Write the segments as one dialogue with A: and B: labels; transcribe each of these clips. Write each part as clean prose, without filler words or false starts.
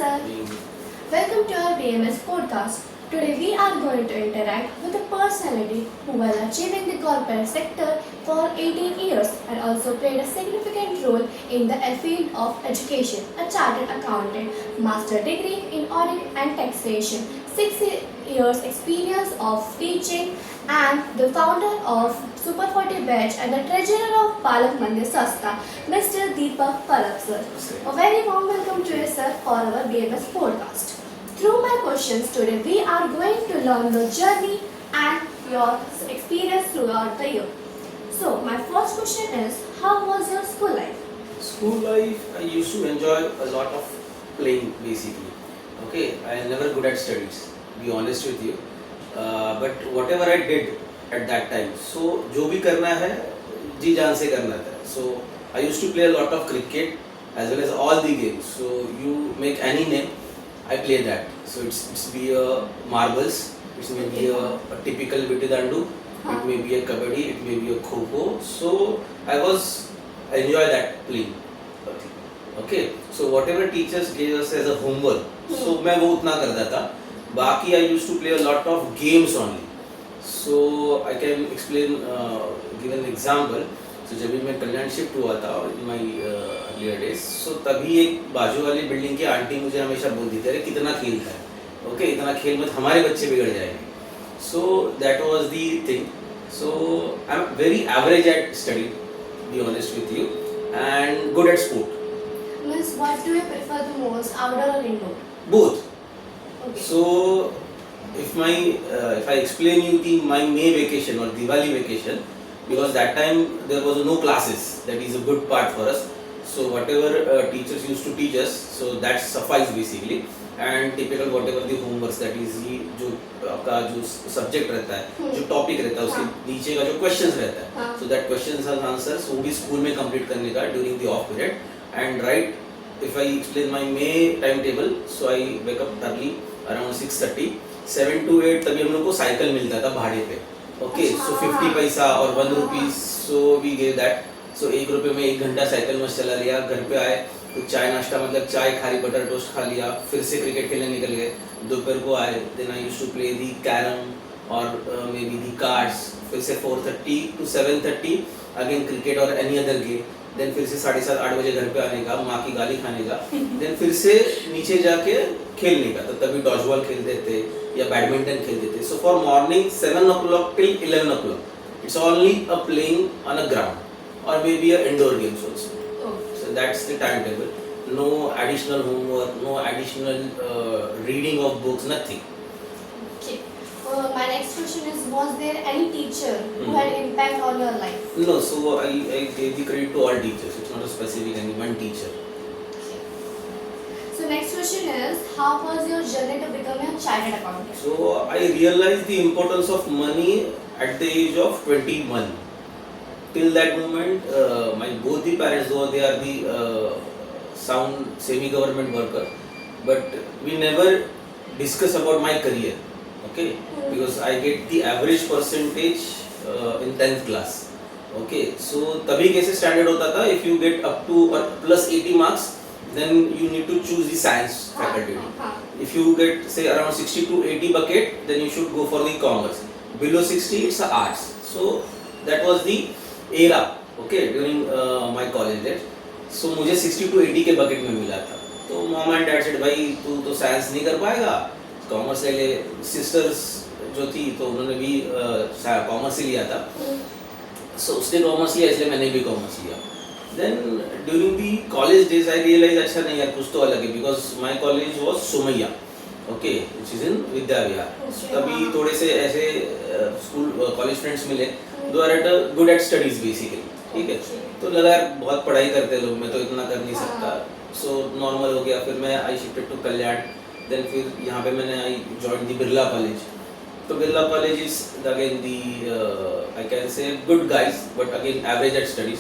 A: sir. Welcome to our BMS podcast. Today we are going to interact with a personality who while achieving the corporate sector for 18 years and also played a significant role in the field of education, a chartered accountant, master degree in audit and taxation, 6 years experience of teaching and the founder of Super 40 Batch and the treasurer of Palak Mandir Sasta, Mr. Deepak Palak sir. A very warm welcome to you sir for our BMS podcast. Through my questions today, we are going to learn the journey and your experience throughout the year. So, my first question is, how was your school life?
B: School life, I used to enjoy a lot of playing basically. Okay, I am never good at studies, to be honest with you. But whatever I did at that time, so जो भी करना है जी जान से करना था. So I used to play a lot of cricket as well as all the games. So you make any name, I play that. So it's be a marbles, it may be a typical Vitti Dandu, it may be a kabaddi, it may be a kho-kho. So I enjoy that playing. Okay, so whatever teachers gave us as a homework, so मैं वो उतना करता था. बाकी I used to play a lot of games only. So I can explain, give an example. So जब भी मैं कल्याण shift हुआ था in my earlier days, so तभी एक बाजू वाली बिल्डिंग की आंटी मुझे हमेशा बोलती थी अरे कितना खेलता है, ओके इतना खेल मत हमारे बच्चे बिगड़ जाएंगे. So that was the thing. So I'm very average at study, to be honest with you, and good at sport.
A: Means, what do you prefer the most, outdoor or indoor?
B: Both.
A: Okay.
B: So if I explain you my May vacation or Diwali vacation, because that time there was no classes, that is a good part for us. So whatever teachers used to teach us, so that suffice basically. And typical whatever the homeworks, that is जो आपका जो subject रहता है, जो topic रहता है, उसके नीचे का जो questions रहता है, so that questions and answers वो भी school में complete करने का during the off period. And right, if I explain my May timetable, so I wake up early around 6:30, 7 to 8 तभी हम लोग को साइकिल मिलता था भाड़े पे. Okay, so 50 पैसा और 1 rupees, so we gave that. So 1 रुपये में 1 घंटा साइकिल मस्त चला लिया, घर पे आए तो चाय नाश्ता मतलब चाय खाली बटर टोस्ट खा लिया, फिर से क्रिकेट खेलने निकल गए. दोपहर को आए, then I used to play the carrom और मे बी दी कार्ड्स. फिर से 4:30 to 7:30 अगेन क्रिकेट और एनी अदर गेम. देन फिर से 7:30-8 बजे घर पे आने का, माँ की गाली खाने का. देन फिर से नीचे जाके खेलने का, तो तभी डॉज बॉल खेलते थे या बैडमिंटन खेलते थे. So for morning 7 o'clock till 11 o'clock it's only a playing on a ground और मे be a indoor games also. So that's the timetable. No additional homework, no additional reading of books, nothing.
A: Okay. My next question is, was there any teacher who had impact on your life?
B: No, so I gave the credit to all teachers. It's not a specific any one teacher.
A: Okay. So next question is, how was your journey to become a chartered accountant?
B: So I realized the importance of money at the age of 21. Till that moment, my both the parents, though they are the sound semi-government worker, but we never discuss about my career, okay? Because I get the average percentage in 10th class, okay? So तभी कैसे standard होता था, if you get up to or plus 80 marks, then you need to choose the science faculty. If you get say around 60 to 80 bucket, then you should go for the commerce. Below 60, it's a arts. So that was the era, okay, during my college days. So मुझे 60 to 80 के bucket में मिला था. तो mom and dad said भाई तू तो science नहीं कर पाएगा, कॉमर्स ले ले. सिस्टर्स जो थी तो उन्होंने भी कॉमर्स ही लिया था. सो उसने कॉमर्स लिया इसलिए मैंने भी कॉमर्स लिया. Then during the college days I realize अच्छा नहीं यार कुछ तो अलग है, because my college was Somaiya, okay, which is in Vidya Vihar. तभी थोड़े से ऐसे स्कूल कॉलेज फ्रेंड्स मिले दो are at good at studies basically, ठीक है. तो लगा यार बहुत पढ़ाई करते लोग, मैं तो इतना कर नहीं सकता. सो नॉर्मल हो गया. फिर मैं I shifted to Kalyan. Then फिर यहाँ पे मैंने I join the Birla college. तो Birla college is again the I can say good guys but again average at studies.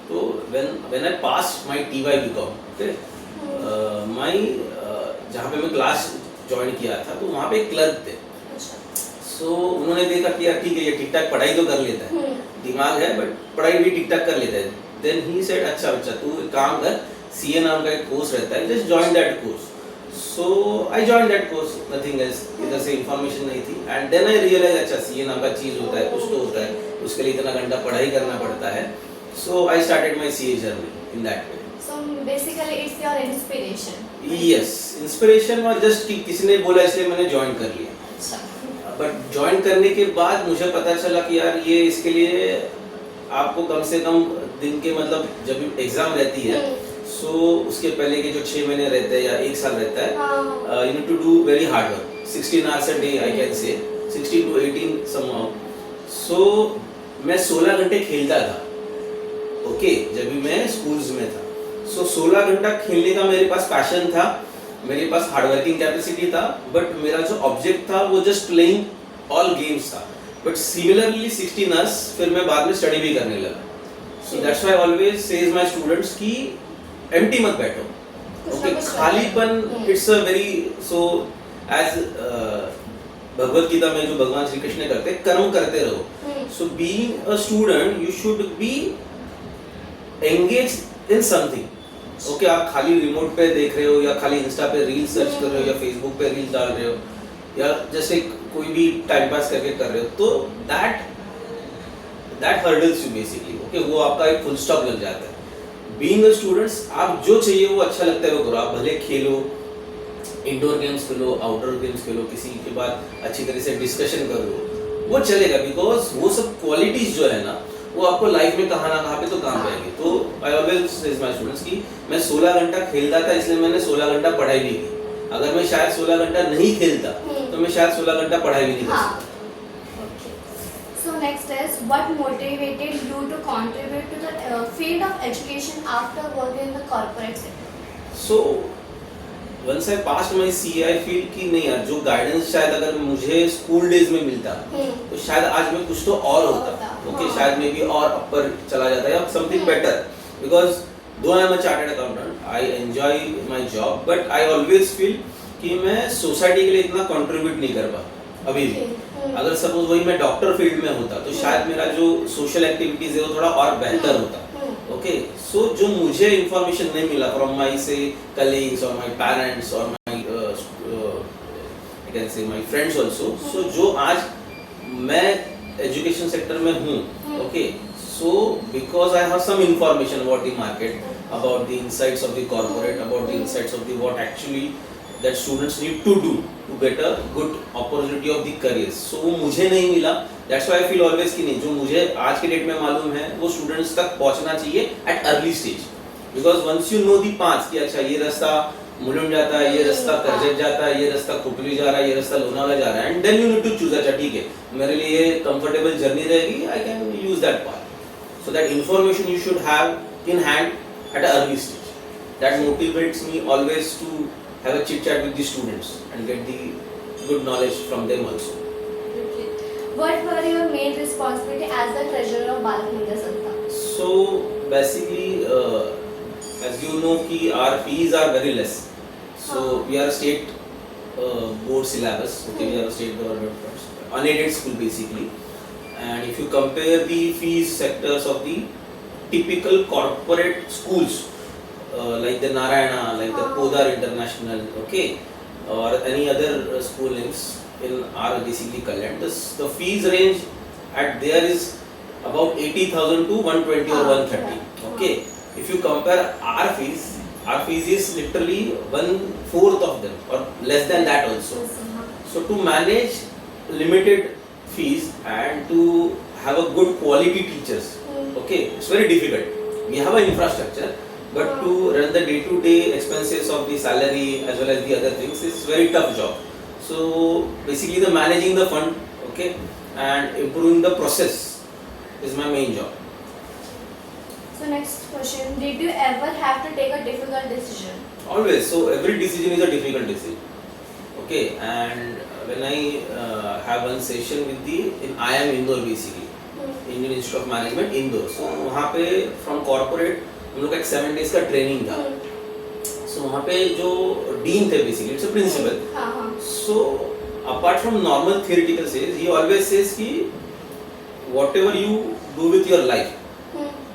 B: तो when I pass my TY BCom, okay, my जहाँ पे मैं क्लास ज्वाइन किया था तो वहाँ पे क्लर्क थे. सो उन्होंने देखा कि यार ठीक है ये ठीक ठाक पढ़ाई तो कर लेता है, दिमाग है बट पढ़ाई भी ठीक ठाक कर लेता है. देन ही सेड अच्छा बच्चा तू काम कर, सीए नाम का एक कोर्स रहता है, just join that course. So I join that course, nothing else, इधर से इंफॉर्मेशन नहीं थी एंड देन आई रियलाइज अच्छा सीए नाम का चीज़ होता है, कुछ तो होता है, उसके लिए इतना घंटा पढ़ाई करना पड़ता है. So I started my CA journey in that way.
A: So basically it's your inspiration.
B: Yes, inspiration और जस्ट कि किसी ने बोला इसलिए मैंने ज्वाइन कर लिया.
A: अच्छा.
B: बट ज्वाइन करने के बाद मुझे पता चला कि यार ये इसके लिए आपको कम से कम दिन के मतलब जब एग्जाम रहती है सो उसके पहले के जो 6 महीने रहते हैं या 1 साल रहता है, you need to do very hard work, 16 hours a day I can say, 16 to 18 somehow. सो मैं 16 घंटे खेलता था, ओके, जब भी मैं स्कूल्स में था. सो 16 घंटा खेलने का मेरे पास पैशन था, मेरे पास हार्ड वर्किंग कैपेसिटी था, बट मेरा जो ऑब्जेक्ट था वो जस्ट प्लेइंग ऑल गेम्स था. बट सिमिलरली 16 आवर्स फिर मैं बाद में स्टडी भी करने लगा. So that's why always says my students कि एम्प्टी मत बैठो, ओके, खालीपन it's a very, so as Bhagavad Gita में जो भगवान श्री कृष्ण करते कर्म करते रहो. So being a student you should be engage in something. Okay, आप खाली रिमोट पे देख रहे हो या खाली इंस्टा पे रील सर्च कर रहे हो या फेसबुक पे रील डाल रहे हो या जैसे कोई भी टाइम पास करके कर रहे हो, तो that hurdles you basically. Okay, वो आपका एक फुल स्टॉप लग जाता है. बीइंग अ स्टूडेंट्स आप जो चाहिए वो अच्छा लगता है वो करो. आप भले खेलो, इंडोर गेम्स खेलो, आउटडोर गेम्स खेलो, किसी के बाद अच्छी तरह से डिस्कशन करो, वो चलेगा. बिकॉज वो सब क्वालिटीज जो है ना वो आपको लाइफ में कहाँ ना कहाँ पे तो काम आएगी. तो I always says my students कि मैं 16 घंटा खेलता था इसलिए मैंने 16 घंटा पढ़ाई भी की. अगर मैं शायद 16 घंटा नहीं खेलता तो मैं शायद 16 घंटा पढ़ाई भी नहीं कर सकता.
A: Okay. So next is what motivated you to contribute to the field of education after working in the corporate sector?
B: So once I passed my CA I feel कि नहीं यार, जो गाइडेंस शायद अगर मुझे स्कूल डेज में मिलता तो शायद आज मैं कुछ तो और होता. ओके, शायद मे बी और अपर चला जाता या समथिंग बेटर. बिकॉज दो I am a chartered accountant, I enjoy my job, but I always feel कि मैं सोसाइटी के लिए इतना कंट्रीब्यूट नहीं कर पा अभी भी. अगर सपोज वही मैं डॉक्टर फील्ड में होता तो शायद मेरा जो सोशल एक्टिविटीज है वो थोड़ा और बेहतर होता. ओके, सो जो मुझे इंफॉर्मेशन नहीं मिला फ्रॉम माय से कलीग्स और माय पेरेंट्स और my I can say my friends also, so जो आज मैं एजुकेशन सेक्टर में हूँ, okay, so because I have some information about the market, about the insights of the corporate, about the insights of the what actually that students need to do to get a good opportunity of the careers. So वो मुझे नहीं मिला. That's why I feel always कि नहीं, जो मुझे आज के डेट में मालूम है वो स्टूडेंट्स तक पहुंचना चाहिए at early stage. Because once you know the path कि अच्छा ये रास्ता मुलुंड जाता है, ये रास्ता करजत जाता है, ये रास्ता खोपली जा रहा है, ये रास्ता लोनावाला जा रहा है, and then you need to choose. अच्छा ठीक है, मेरे लिए ये comfortable journey रहेगी, I can use that path. So that information you should have in hand at an early stage. That motivates me always to have a chit chat with the students and get the good knowledge from them also.
A: Okay. What were your main responsibility as the treasurer of Balak Mandir Sanstha?
B: So basically, as you know, कि our fees are very less. So we are a state board syllabus. Okay, we are a state government unaided school basically. And if you compare the fees sectors of the typical corporate schools. Like the Narayana, like the Podar International, okay, or any other schoolings in our basically Kalyan, the fees range at there is about 80,000 to 120 or 130. Okay, if you compare our fees is literally 1/4 of them or less than that also. So to manage limited fees and to have a good quality teachers, okay, it's very difficult. We have an infrastructure. But to run the day-to-day expenses of the salary as well as the other things is very tough job. So basically the managing the fund, okay, and improving the process is my main job.
A: So next question, did you ever have to take a difficult decision?
B: Always. So every decision is a difficult decision. Okay, and when I have one session with the in IIM Indore basically, Indian Institute of Management Indore. So वहाँ पे from corporate हम लोग का एक 7 days का training था. सो वहाँ पे जो डीन थे basically it's a principal. So apart from normal theoretical says he always says कि whatever you do with your life,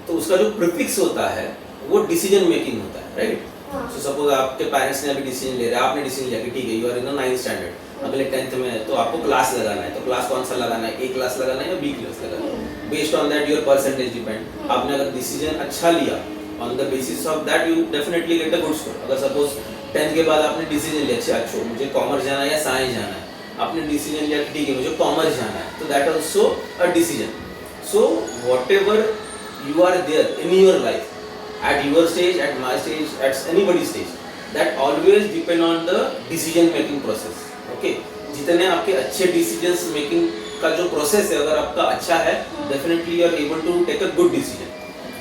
B: तो उसका जो प्रीफिक्स होता है वो डिसीजन मेकिंग होता है, राइट?
A: हाँ।
B: सो सपोज आपके पेरेंट्स ने अभी डिसीजन ले रहे हैं, आपने डिसीजन लिया कि ठीक है you are in 9th standard, अगले 10th में है तो आपको क्लास लगाना है, तो क्लास कौन सा लगाना है, ए क्लास लगाना है या बी क्लास लगाना है, based on that your percentage depend. आपने अगर डिसीजन अच्छा लिया on the basis of that you definitely get a good score. अगर सपोज 10th के बाद आपने डिसीजन लिया अच्छा मुझे कॉमर्स जाना है या साइंस जाना है, आपने डिसीजन लिया ठीक है मुझे कॉमर्स जाना है, तो that also a decision. So whatever you are there in your life, at your stage, at my stage, at anybody's stage, that always depend on the decision making process. Okay, जितने आपके अच्छे decisions making का जो process है अगर आपका अच्छा है, definitely you are able to take a good decision.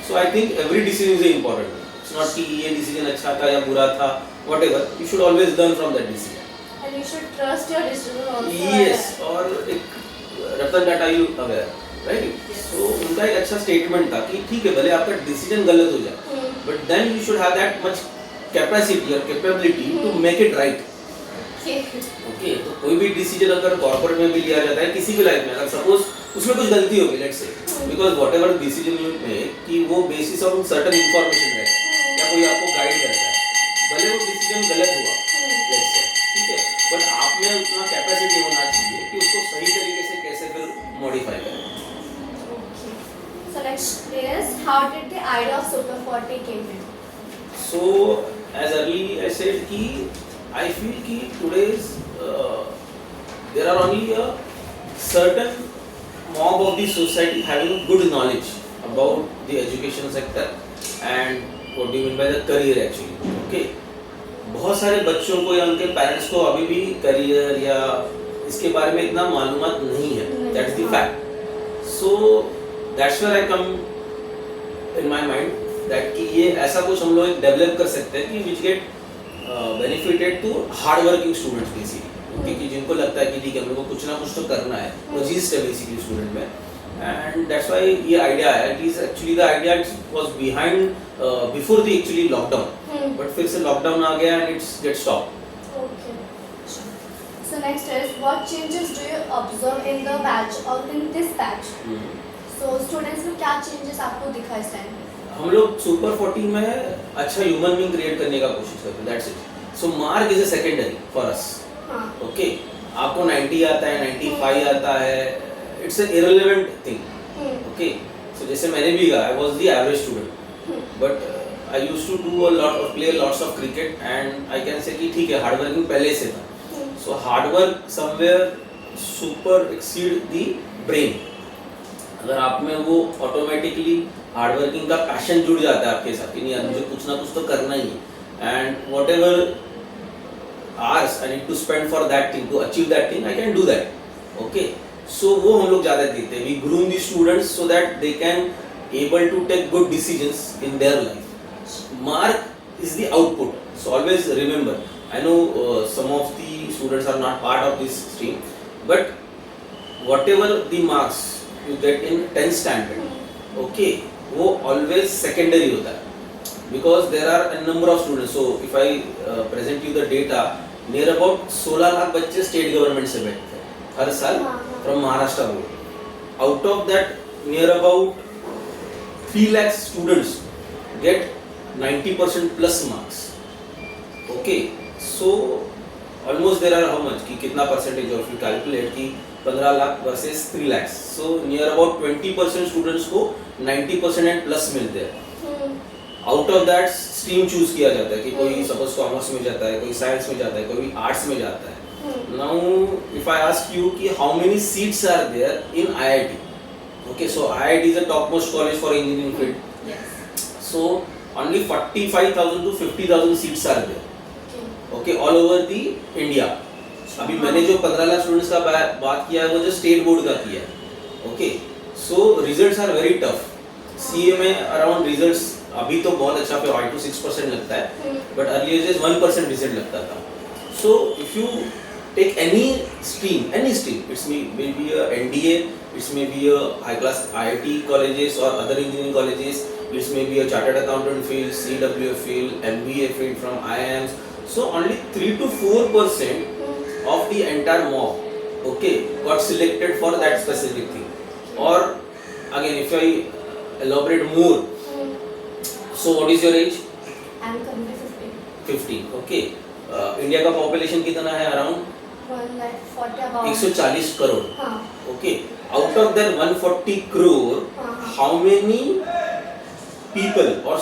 B: So I think every decision is important. It's not कि ये decision अच्छा था या बुरा था, whatever. You should always learn from that decision.
A: And you should trust your decision also.
B: Yes, और एक Ratan Tata you aware. Right. सो उनका एक अच्छा स्टेटमेंट था कि ठीक है भले आपका डिसीजन गलत हो जाए but then you should have that much capacity और capability to make it right. Okay, तो कोई भी डिसीजन अगर कॉर्पोरेट में भी लिया जाता है किसी भी लाइफ में, अगर सपोज उसमें कुछ गलती होगी let's say, because whatever decision you make कि वो बेसिस ऑन सर्टेन इंफॉर्मेशन है या कोई आपको गाइड करता है, भले वो डिसीजन गलत हुआ लेट्स से, ठीक है, बट आप में उतना कैपेसिटी होना चाहिए कि उसको सही तरीके से कैसे फिर मॉडिफाई करें।
A: So next is, how did the idea of Super 40 came in?
B: So as early I said कि I feel कि today's there are only a certain mob of the society having good knowledge about the education sector and what do you mean by the career actually. Okay, बहुत सारे बच्चों को या उनके parents को अभी भी करियर या इसके बारे में इतना मालूमात नहीं है, that's the fact. So that's where I come in my mind that कि ये ऐसा कुछ हम लोग डेवलप कर सकते हैं कि which get benefited to hard working students basically, क्योंकि जिनको लगता है कि ठीक है हम लोग को कुछ ना कुछ तो करना है, वो जीस्ट है basically स्टूडेंट में, and that's why ये idea आया। It is actually the idea was behind before the actually lockdown, but फिर से lockdown आ गया and it's get stopped.
A: Okay. So next is, what changes do you observe in the batch or in this batch? So students में क्या changes आपको दिखा इस time पे?
B: हम लोग सुपर 40 में अच्छा ह्यूमन बीइंग क्रिएट करने का कोशिश करते हैं, that's it. So mark is a secondary for us. Okay, आपको 90 आता है 95 आता है, it's a irrelevant thing. Okay, so जैसे मैंने भी कहा I was the average student but I used to do a lot of play lots of cricket and I can say कि ठीक है हार्ड वर्किंग पहले से था। So hard work somewhere super exceed the brain. अगर आप में वो ऑटोमेटिकली हार्ड वर्किंग का पैशन जुड़ जाता है आपके साथ कि नहीं यार मुझे कुछ ना कुछ तो करना ही है, and whatever hours I need to spend for that thing to achieve that thing I can do that. Okay, so वो हम लोग ज़्यादा देखते हैं। We groom the students so that they can able to take good decisions in their life. Mark is the output, so always remember, I know some of the students are not part of this stream, but whatever the marks you get in 10th standard, okay, वो always secondary होता है because there are a number of students. So if I present you the data, near about 16 lakh बच्चे state government से बैठते हैं हर साल from Maharashtra board. Out of that, near about 3 lakh students get 90% plus marks. Okay, so almost there are how much कि कितना percentage of you calculate कि 15 lakh versus 3 lakhs, so near about 20% students को 90% and plus मिलते हैं। Out of that stream choose किया जाता है कि कोई सपोज कॉमर्स में जाता है, कोई साइंस में जाता है, कोई आर्ट्स में जाता है। Now if I ask you कि how many seats are there in IIT, okay, so IIT is a top most college for engineering field, so only 45,000 to 50,000 seats are there, okay, all over the India. अभी मैंने जो 15 lakh students का बात किया है वो जो स्टेट बोर्ड का किया है। Okay, so results are very tough. CA में अराउंड रिजल्ट्स अभी तो बहुत अच्छा 5 to 6% लगता है, बट अर्लियर डेज 1% रिजल्ट लगता था। So if you take any stream, it's may be a NDA, it's may be a high class IIT colleges और other engineering colleges, it's may be a chartered accountant field, CWA field, MBA field from IIMs, so only 3 to 4% of the entire mob, okay, got selected for that specific thing. Or again, if I elaborate more, so what is your age?
A: I am currently 15.
B: 15. Okay, India का population कितना है? Around
A: 140 about.
B: 140 crore.
A: हाँ.
B: Okay, out of that 140 crore, how many people or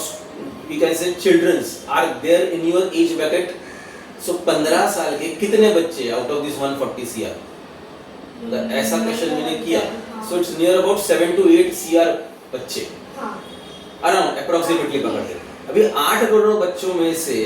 B: we can say children are there in your age bracket? So 15 साल के कितने बच्चे out of this 140 CR? ऐसा question मैंने किया. So it's near about 7 to 8 CR बच्चे.
A: हाँ.
B: Around approximately पकड़ते. अभी 8 करोड़ बच्चों में से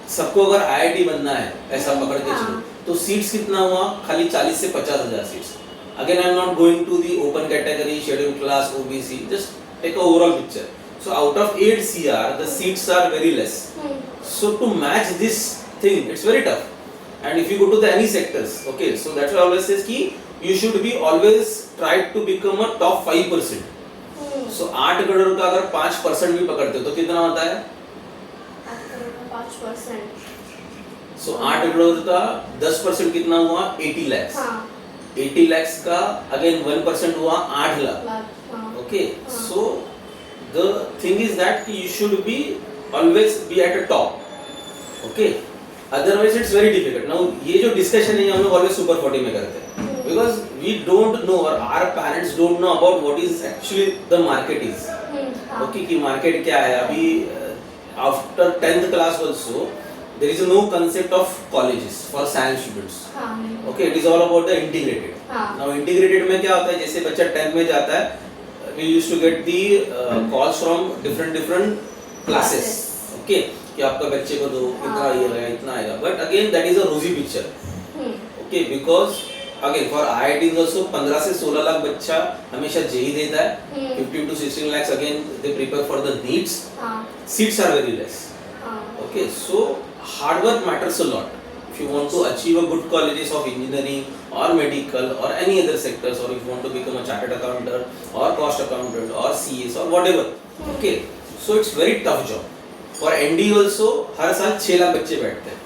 B: सबको अगर IIT बनना है, ऐसा पकड़ के चलो, तो सीट्स कितना हुआ? खाली 40 से 50,000 seats. Again, I am not going to the open category, scheduled class, OBC. Just take a overall picture. So out of 8 CR, the seats are very less. So to match this thing, it's very tough. And if you go to the any sectors, okay, so that's why I always says कि you should be always try to become a top 5%. So 8 crore का अगर 5% भी पकड़ते हो तो कितना होता है?
A: 5%.
B: So 8 करोड़ का 10% कितना हुआ? 80 lakhs.
A: हाँ.
B: 80 lakhs का अगेन 1% हुआ 8 लाख.
A: हाँ.
B: Okay, so the thing is that you should be always be at the top. Okay, otherwise it's very difficult. Now ये जो discussion है हम लोग always super 40 में करते हैं because we don't know or our parents don't know about what is actually the market is. Okay, कि market क्या है? अभी after 10th class also there is no concept of colleges for science students. Okay, it is all about the integrated. Now integrated में क्या होता है? जैसे बच्चा 10th में जाता है, we used to get the calls from different classes. Okay, कि आपका बच्चे को दो इतना आएगा इतना आएगा. But again that is a rosy picture. Okay, because again for IIT also 15 से 16 लाख बच्चा हमेशा JEE देता है. 15 to 16 lakhs again they prepare for the NEETs. Seats are very less. Okay, so hard work matters a lot. If you want to achieve a good colleges of engineering or medical or any other sectors, or if you want to become a chartered accountant or cost accountant or CS or whatever, okay, so it's very tough job. For ND also हर साल 6 लाख बच्चे बैठते हैं.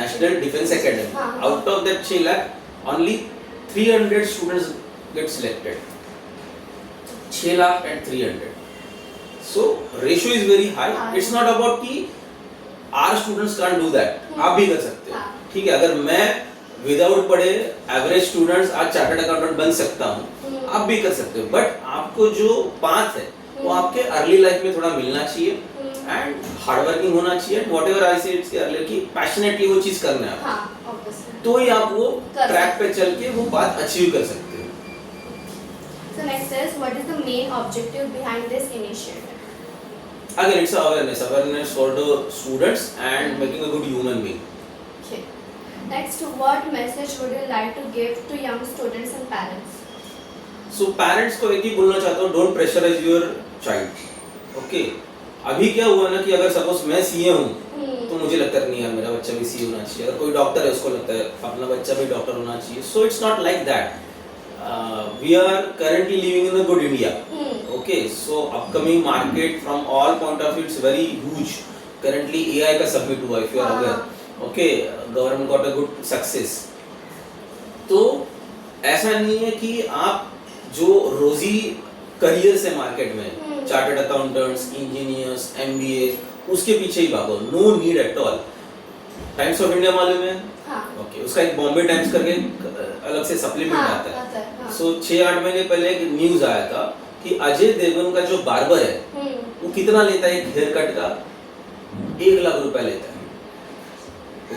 B: National Defence Academy. Out of that 6 lakh, only 300 students get selected. 6 lakh and 300. So ratio is very high. It's not about कि our students can't do that. आप भी कर सकते हो. ठीक है, अगर मैं विदाउट पढ़े एवरेज स्टूडेंट्स आज चार्टर्ड अकाउंटेंट बन सकता हूँ, आप भी कर सकते हो. बट आपको जो पाथ है वो आपके अर्ली लाइफ में थोड़ा मिलना चाहिए एंड हार्ड वर्किंग होना चाहिए. वॉट एवर आई से इट्स अर्ली की पैशनेटली वो चीज करना है, तो ही आप वो ट्रैक पे चल के वो बात अचीव कर सकते हो.
A: So next is, what is the main objective behind this initiative?
B: Again, it's awareness for the students and making a good human being.
A: Okay. Next, what message would you like to give to young students and parents?
B: So parents को एक ही बोलना चाहता हूँ, don't pressurize your child. Okay. अभी क्या हुआ ना कि अगर सपोज मैं सीए हूँ तो मुझे लगता है नहीं यार मेरा बच्चा भी सीए होना चाहिए. अगर कोई डॉक्टर है उसको लगता है अपना बच्चा भी डॉक्टर होना चाहिए. So it's not like that. We are currently living in a good India. Okay, so upcoming market from all point of view it's very huge. Currently AI का submit हुआ if you are aware. Okay, government got a good success. तो ऐसा नहीं है कि आप जो रोजी करियर से मार्केट में चार्टर्ड अकाउंटेंट्स, इंजीनियर्स, MBA उसके पीछे ही भागो. No need at all. Times of India मालूम है? ओके, उसका एक बॉम्बे टाइम्स करके अलग से सप्लीमेंट आता है. सो 6-8 महीने पहले एक न्यूज आया था कि अजय देवगन का जो बार्बर है वो कितना लेता है एक हेयर कट का? 1 लाख रुपए लेता है.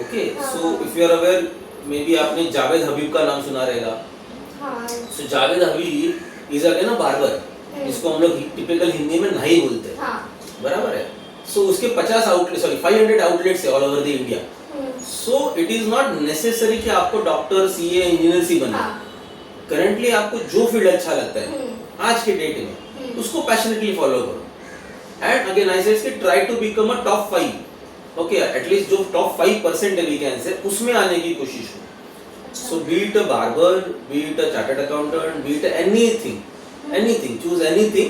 B: Okay, so if you are aware, maybe आपने जावेद हबीब का नाम सुना रहेगा. So Javed Habib is again a barber, जिसको हम लोग टिपिकल हिंदी में नहीं बोलते. बराबर है. सो उसके 50 आउटलेट 500 आउटलेट्स है all over the India. So it is not necessary कि आपको डॉक्टर, सीए, इंजीनियर सी बनना. करंटली आपको जो फील्ड अच्छा लगता है आज के डेट में उसको पैशनेटली फॉलो करो. And again I say try to become a top 5. Okay, at least जो टॉप 5% है वी कैन से उसमें आने की कोशिश हो. So be it a barber, be it a chartered accountant, be it anything, choose anything,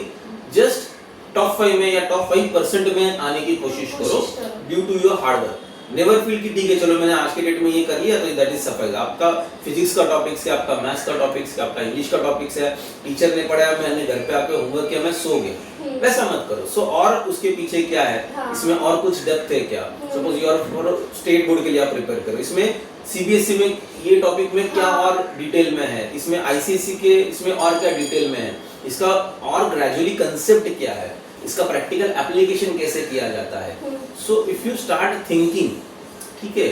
B: just top 5 में या top 5% में आने की कोशिश करो due to your hard work. Never feel कि ठीक है चलो मैंने आज के डेट में ये कर लिया तो दैट इज सफाइज। आपका फिजिक्स का टॉपिक है, आपका मैथ्स का टॉपिक है, आपका इंग्लिश का टॉपिक है, टीचर ने पढ़ाया, मैंने घर पे आके होमवर्क किया, मैं सो गया, वैसा मत करो। सो और उसके पीछे क्या है,
A: हाँ।
B: इसमें और कुछ डेप्थ है क्या? Suppose you are state board के लिए आप प्रिपेयर करो, इसमें सीबीएसई में ये टॉपिक में क्या
A: हाँ।
B: और डिटेल में है, इसमें आईसीएसई के इसमें और क्या डिटेल में है, इसका और ग्रेजुअली कंसेप्ट क्या है, इसका प्रैक्टिकल एप्लीकेशन कैसे किया जाता है। So if you start thinking, ठीक है,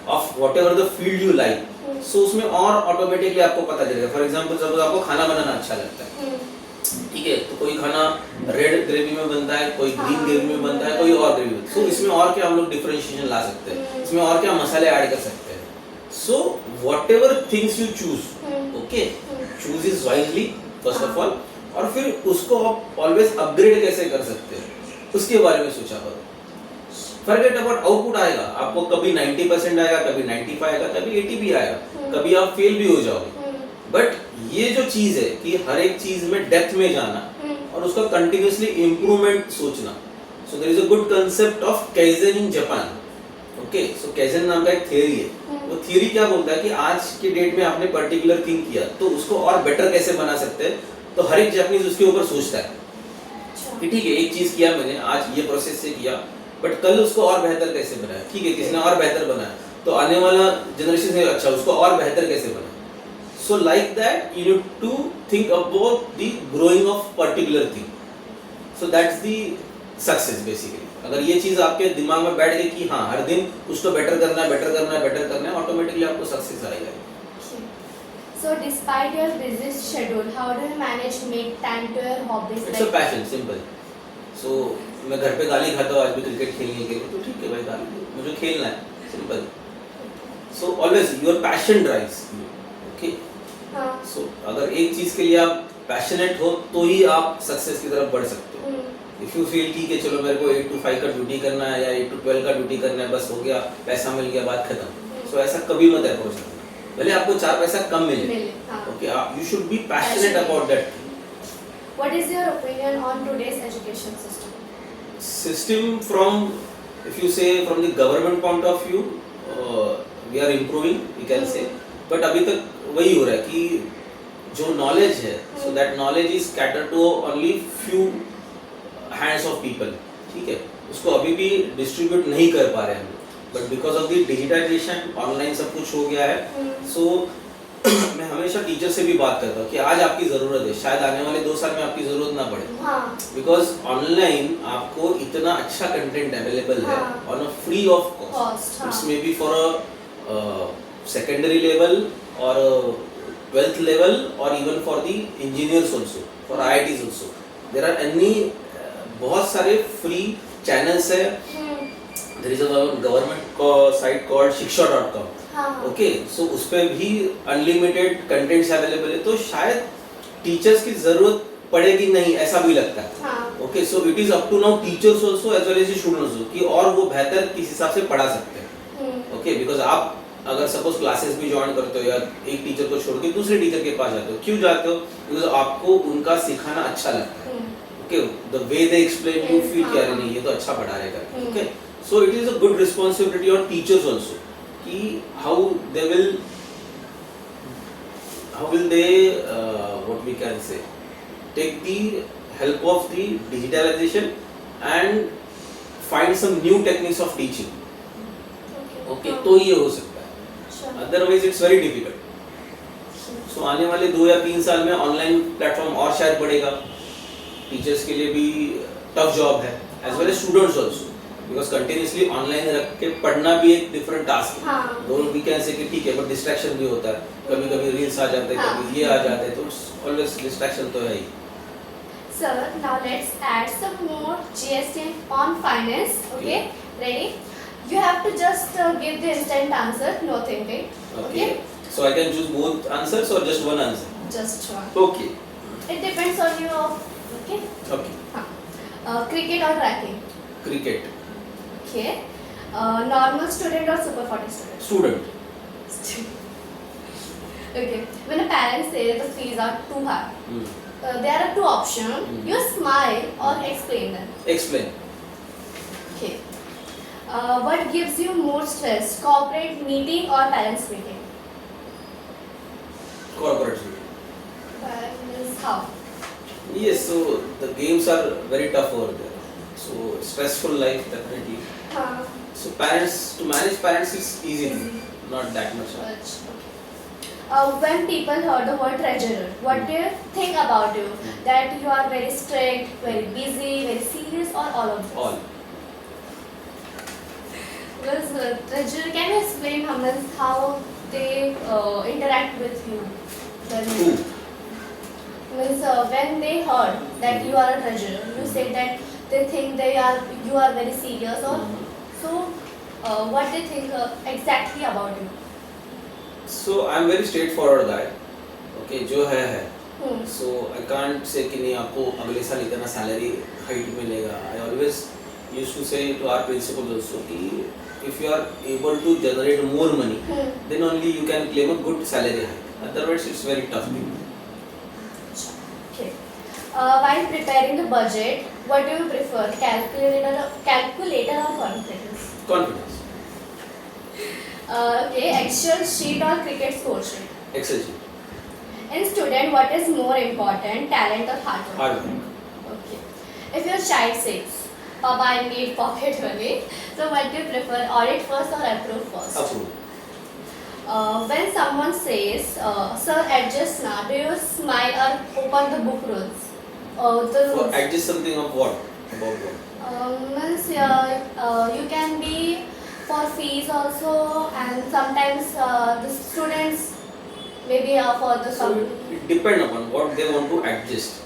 B: of whatever the field you like, so उसमें और ऑटोमेटिकली आपको पता चलेगा। फॉर एग्जाम्पल सपोज आपको खाना बनाना अच्छा लगता है, ठीक है, तो कोई खाना रेड ग्रेवी में बनता है, कोई ग्रीन ग्रेवी में बनता है, कोई और ग्रेवी में। सो इसमें और क्या हम लोग डिफरेंशिएशन ला सकते हैं, इसमें और क्या मसाले ऐड कर सकते हैं। So what ever things you choose, okay, choose is wisely first of all, और फिर उसको आप ऑलवेज अपग्रेड कैसे कर सकते हैं उसके बारे में सोचा करो। फॉरगेट अबाउट आउटपुट आएगा, आपको कभी 90% आएगा, कभी 95 आएगा, कभी 80 भी आएगा, कभी आप फेल भी हो जाओगे। बट ये जो चीज है कि हर एक चीज में डेप्थ में जाना और उसका कंटिन्यूअसली इम्प्रूवमेंट सोचना। So there is a good concept of kaizen in Japan. Okay, so kaizen नाम का एक थियरी है। वो थियरी क्या बोलता है कि आज के डेट में आपने पर्टिकुलर थिंग किया तो उसको और बेटर कैसे बना सकते हैं। तो हर एक जापानीज उसके ऊपर सोचता है कि ठीक है एक चीज किया मैंने, आज ये प्रोसेस से किया, बट कल उसको और बेहतर कैसे बनाया। ठीक है, किसी ने और बेहतर बनाया तो आने वाला जनरेशन से अच्छा उसको और बेहतर कैसे बनाया। So like that you need to think about the growing of particular thing. So that's the success basically. अगर ये चीज आपके दिमाग में बैठ गई कि हाँ हर दिन कुछ तो बेटर करना है, बेटर करना है, बेटर करना है, ऑटोमेटिकली आपको सक्सेस आएगा।
A: So despite your busy schedule, how do you manage to make time to your hobbies?
B: It's a passion, simple. So मैं घर पे गाली खाता हूँ आज भी क्रिकेट खेलने के लिए, तो ठीक है भाई गाली दो, मुझे खेलना है, simple. So always your passion drives, okay.
A: हाँ।
B: सो अगर एक चीज के लिए आप पैशनेट हो तो ही आप सक्सेस की तरफ बढ़ सकते हो। इफ यू फील ठीक है चलो मेरे को 8 to 5 का ड्यूटी करना है या 8 to 12 का ड्यूटी करना है, बस हो गया, पैसा मिल गया, बात खत्म। सो ऐसा कभी मत अप्रोच करना, भले आपको 4 पैसा कम मिले, okay, you should be passionate about that.
A: What is your opinion on today's education system?
B: System from, if you say from the government point of view, we are improving, we can say, but अभी तक वही हो रहा है कि जो knowledge है, so that knowledge is catered to only few hands of people, ठीक है, उसको अभी भी distribute नहीं कर पा रहे हैं हम, but because of the digitization, online सब कुछ हो गया है, so मैं हमेशा टीचर से भी बात करता हूँ कि आज आपकी ज़रूरत है, शायद आने वाले 2 साल में आपकी ज़रूरत ना पड़े, बिकॉज ऑनलाइन आपको इतना अच्छा कंटेंट अवेलेबल है on a free of cost. It's may be for a secondary level और 12th लेवल और even for the engineers also, for IITs also. There are any बहुत सारे फ्री चैनल्स है। There is a government site called shiksha.com, okay, so उस पे भी unlimited contents available है, तो शायद टीचर्स की जरूरत पड़ेगी नहीं, ऐसा भी लगता है। Okay, so it is up to now teachers also as well as students also कि और वो बेहतर किस हिसाब से पढ़ा सकते हैं। ओके, बिकॉज आप अगर सपोज क्लासेस भी ज्वाइन करते हो या एक टीचर को छोड़ के दूसरे टीचर के पास जाते हो, क्यों जाते हो? बिकॉज आपको उनका सिखाना अच्छा लगता है। Okay, the way they explain you feel कि अरे नहीं ये तो अच्छा पढ़ा रहेगा। Okay, so it is a good responsibility on teachers also कि how will they what we can say take the help of the digitalization and find some new techniques of teaching. Okay, तो ये हो सकता है, otherwise it's very difficult. So आने वाले 2 या 3 साल में ऑनलाइन प्लेटफॉर्म और शायद बढ़ेगा, टीचर्स के लिए भी टफ जॉब है as well as students also. Because continuously online रख के पढ़ना भी एक डिफरेंट टास्क है। दोनों वी कैन से कि ठीक है, बट डिस्ट्रैक्शन भी होता है, कभी कभी रील्स आ जाते हैं, कभी ये आ जाते हैं, तो ऑलवेज डिस्ट्रैक्शन तो है ही।
A: Sir, now let's add some more GST on finance. Okay, ready? You have to just give the instant answer, no thinking.
B: Okay. So I can choose both answers or just one answer?
A: Just one.
B: Okay.
A: It depends on you. Okay.
B: Okay.
A: Cricket or tracking?
B: Cricket.
A: Okay. Normal student or super 40 student?
B: Student.
A: Okay. When a parent says the fees are too high, there are 2 options. You smile or explain them.
B: Explain.
A: Okay. What gives you more stress, corporate meeting or parents meeting?
B: Corporate meeting.
A: Means how?
B: Yes, so the games are very tough over there. So stressful life definitely. So parents, to manage parents is easy, not that much.
A: When people hear the word treasurer, what do you think about you? That you are very strict, very busy, very serious, or all of this?
B: All.
A: Because treasurer, can you explain how they interact with you?
B: Who?
A: When they heard that you are a treasurer, you said that they think you are very serious, or so. What they think exactly about you?
B: So I'm very straightforward guy. Okay, जो है. So I can't say कि नहीं आपको अगले साल इतना salary height मिलेगा. I always used to say to our principals also कि if you are able to generate more money, then only you can claim a good salary hike. Otherwise, it's very tough thing.
A: Okay. While preparing the budget, what do you prefer, calculator or confidence?
B: Confidence.
A: Okay, Excel sheet or cricket score sheet?
B: Excel sheet.
A: In student, what is more important, talent or hard work?
B: Hard work.
A: Okay. If your child says, Papa, I need pocket money, so what do you prefer, audit first or approve first?
B: Approve.
A: When someone says, sir, adjust now, do you smile or open the book rules? The
B: For
A: rules.
B: adjust something of what? About what?
A: Means you can be for fees also, and sometimes the students maybe for the
B: So it depends upon what they want to adjust.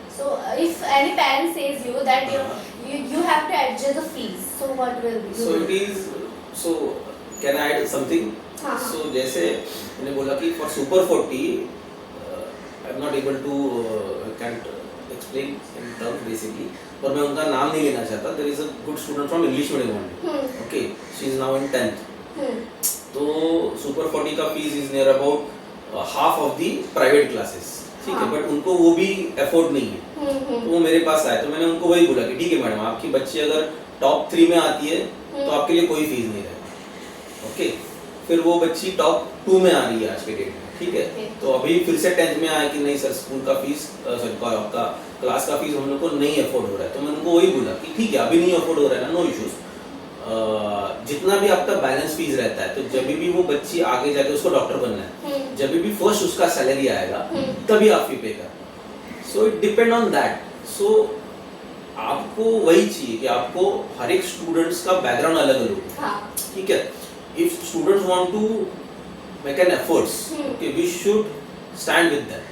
A: So if any parent says you that you have to adjust the fees, so what will be?
B: So it is. So can I add something?
A: हाँ.
B: So जैसे मैंने बोला कि for Super 40, I'm not able to can't explain in terms basically. और मैं उनका नाम नहीं लेना चाहता. There is a good student from English medium only. Okay, she is now in 10th. तो Super 40 का fees is near about half of the private classes. ठीक है, बट उनको वो भी अफोर्ड नहीं है. तो वो मेरे पास आए, तो मैंने उनको वही बोला कि ठीक है मैडम, आपकी बच्ची अगर टॉप 3 में आती है तो आपके लिए कोई फीस नहीं रहेगा. ओके, फिर वो बच्ची टॉप 2 में आ रही है आज के डेट में. ठीक है, तो अभी फिर से 10th में आया कि नहीं सर, स्कूल का फीस आपका क्लास का फीस हम लोग को नहीं अफोर्ड हो रहा है. तो मैंने उनको वही बोला कि ठीक है, अभी नहीं अफोर्ड हो रहा है ना, नो इश्यूज. जितना भी आपका बैलेंस फीस रहता है, तो जब भी वो बच्ची आगे जाके उसको डॉक्टर बनना है, जब भी फर्स्ट उसका सैलरी आएगा तभी आप फी पे कर. So it depend on that. So आपको वही चाहिए कि आपको हर एक स्टूडेंट्स का बैकग्राउंड अलग अलग हो. ठीक है, if students want to make an efforts, okay, we should stand with them.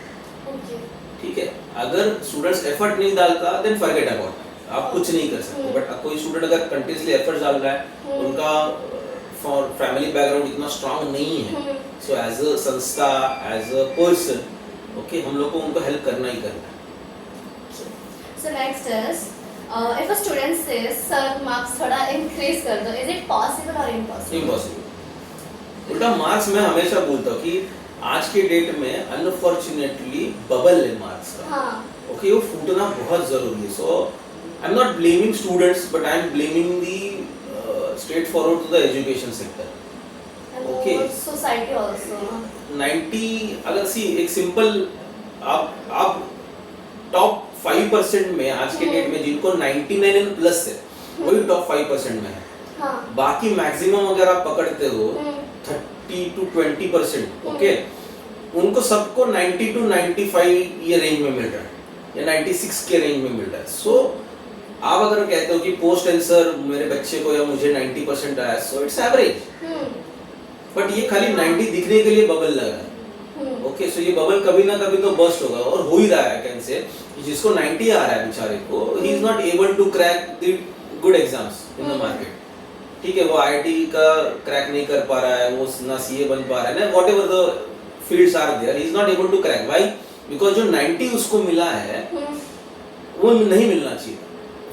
B: ठीक है, अगर स्टूडेंट्स एफर्ट नहीं डालता देन फॉरगेट अबाउट, आप कुछ नहीं कर सकते. बट कोई स्टूडेंट अगर कंटिन्यूअसली एफर्ट डाल रहा है, उनका फॉर फैमिली बैकग्राउंड इतना स्ट्रांग नहीं है, सो एज अ संस्था, एज अ पर्सन, ओके, हम लोग को उनको हेल्प करना ही करना है.
A: So next is, if a student says, sir, marks थोड़ा increase कर दो, is it possible or impossible?
B: Impossible. उल्टा मार्क्स मैं हमेशा बोलता हूँ कि आज के डेट में अनफॉर्चुनेटली बबल है मार्क्स का.
A: हाँ.
B: ओके, वो फूटना बहुत जरूरी है. So I am not blaming students, but I am blaming the straight forward to the education sector.
A: Okay. Society also.
B: 90, अगर सी एक सिंपल, आप टॉप 5% में आज के डेट में जिनको 99 एंड प्लस है, वही टॉप 5% में है.
A: हाँ.
B: बाकी मैक्सिमम अगर आप पकड़ते हो 30 to 20%, ओके, उनको सबको 90 to 95 ये रेंज में मिल रहा है या 96 के रेंज में मिल रहा है. सो आप अगर कहते हो कि पोस्ट आंसर मेरे बच्चे को या मुझे 90% आया, सो इट्स एवरेज. बट ये खाली 90 दिखने के लिए बबल लगा है. ओके, सो ये बबल कभी ना कभी तो बर्स्ट होगा, और हो ही रहा है. कैन से जिसको 90 आ रहा है बेचारे को, he is not able to crack the good exams in the market. ठीक है, वो आईआईटी का क्रैक नहीं कर पा रहा है, वो ना सीए बन पा रहा है, ना whatever the fields are there, he is not able to crack. Why? Because जो 90 उसको मिला है वो नहीं मिलना चाहिए.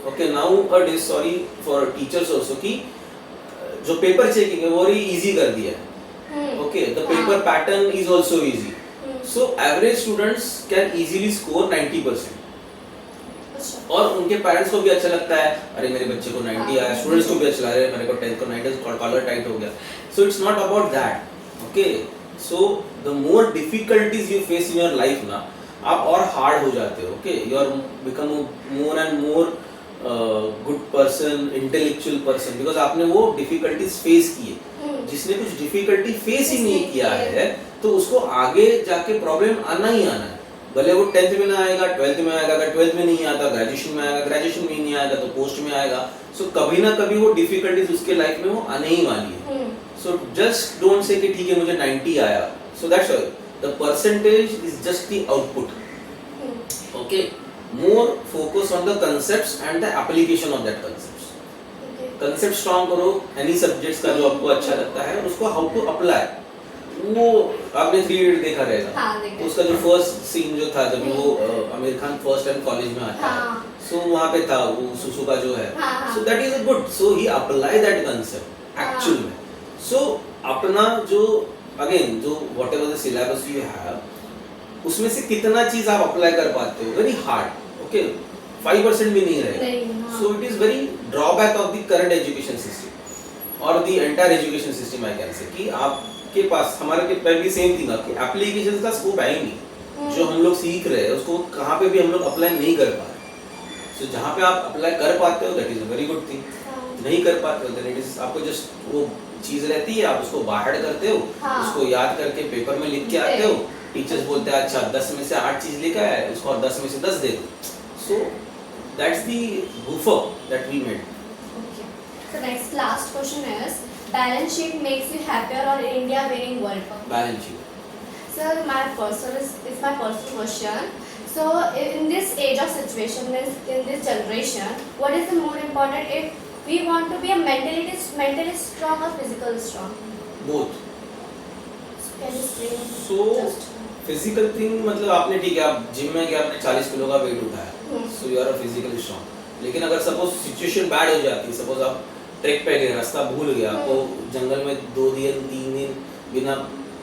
B: Okay, now a day sorry for teachers also कि जो पेपर चेकिंग है वो इजी कर दिया है. Okay, the paper pattern is also easy. So average students can easily score 90%. और उनके पेरेंट्स को भी अच्छा लगता है, अरे मेरे बच्चे को 90 आया, स्टूडेंट्स को भी अच्छा लगा, अरे मेरे को 10th को 90 कॉलर टाइट हो गया. So it's not about that. Okay, so the more difficulties you face in your life ना, आप और हार्ड हो जाते हो. Okay, you are become more and more good person, intellectual person, because आपने वो डिफिकल्टीज फेस किए. जिसने कुछ डिफिकल्टी फेस ही नहीं किया है तो उसको आगे जाके प्रॉब्लम आना ही आना है. भले वो 10th में ना आएगा, 12th में आएगा, अगर 12th में नहीं आता ग्रेजुएशन में आएगा, ग्रेजुएशन में नहीं आएगा तो पोस्ट में आएगा. सो कभी ना कभी वो डिफिकल्टीज उसके लाइफ में वो आने ही वाली है. सो जस्ट डोंट से कि ठीक है मुझे 90 आया, so that's all. The percentage is just the output. Okay, more focus on the concepts and the application of that concepts. Concept strong करो एनी सब्जेक्ट्स का जो आपको अच्छा लगता है, उसको हाउ टू अप्लाई. वो आपने 3 इडियट देखा रहेगा.
A: हाँ,
B: तो उसका जो फर्स्ट सीन जो था जब वो Aamir Khan first time college में आता है, सो वहाँ पे था वो सुसु का जो है, so that is a good. So he apply that concept actual में. सो अपना जो अगेन जो what ever the syllabus you have, उसमें से कितना चीज आप अप्लाई कर पाते हो, वेरी हार्ड. ओके, 5% भी नहीं रहेगा. So it is very drawback of the current education system और the entire education system. I can say कि आपके पास हमारे के पहले भी सेम थिंग आपकी एप्लीकेशन का स्कोप है ही नहीं. जो हम लोग सीख रहे हैं उसको कहाँ पे भी हम लोग अप्लाई नहीं कर पा रहे. सो जहाँ पे आप अप्लाई कर पाते हो that is a very good thing. नहीं कर पाते हो देन इट इज आपको जस्ट वो चीज रहती है, आप उसको बाहर करते हो, उसको याद करके पेपर में लिख के आते हो. टीचर्स बोलते हैं अच्छा 10 में से 8 चीज लिखा है, उसको और 10 में से 10 दे दो. सो that's the buffer that we made.
A: Okay. So next last question is, balance sheet makes you happier or India winning World Cup?
B: Balance sheet.
A: Sir, my personal is my personal question. So in this age of situation, in this generation, what is the more important if we want to be a mentally strong or physically strong?
B: Both.
A: Can you explain?
B: So
A: Just.
B: Physical thing मतलब आपने ठीक है आप gym में गया, आपने 40 kilo का weight उठाया, so you are a physically strong. लेकिन अगर सपोज सिचुएशन बैड हो जाती है, सपोज आप ट्रैक पे गए, रास्ता भूल गया, आपको जंगल में 2 दिन 3 दिन बिना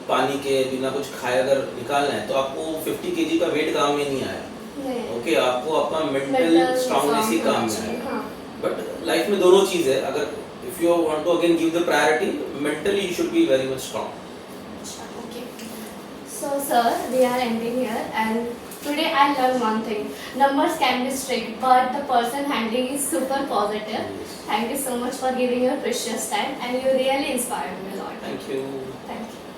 B: पानी के बिना कुछ खाए अगर निकालना है, तो आपको 50 kg का वेट काम में नहीं आया. ओके, आपको आपका मेंटल स्ट्रांगनेस ही काम में आया. बट लाइफ में दोनों चीज है. अगर if you want to again give the priority, mentally you should be very much strong.
A: So sir, we are ending here, and today I learned one thing. Numbers can be strict, but the person handling is super positive. Thank you so much for giving your precious time, and you really inspired me a lot.
B: Thank you.
A: Thank you.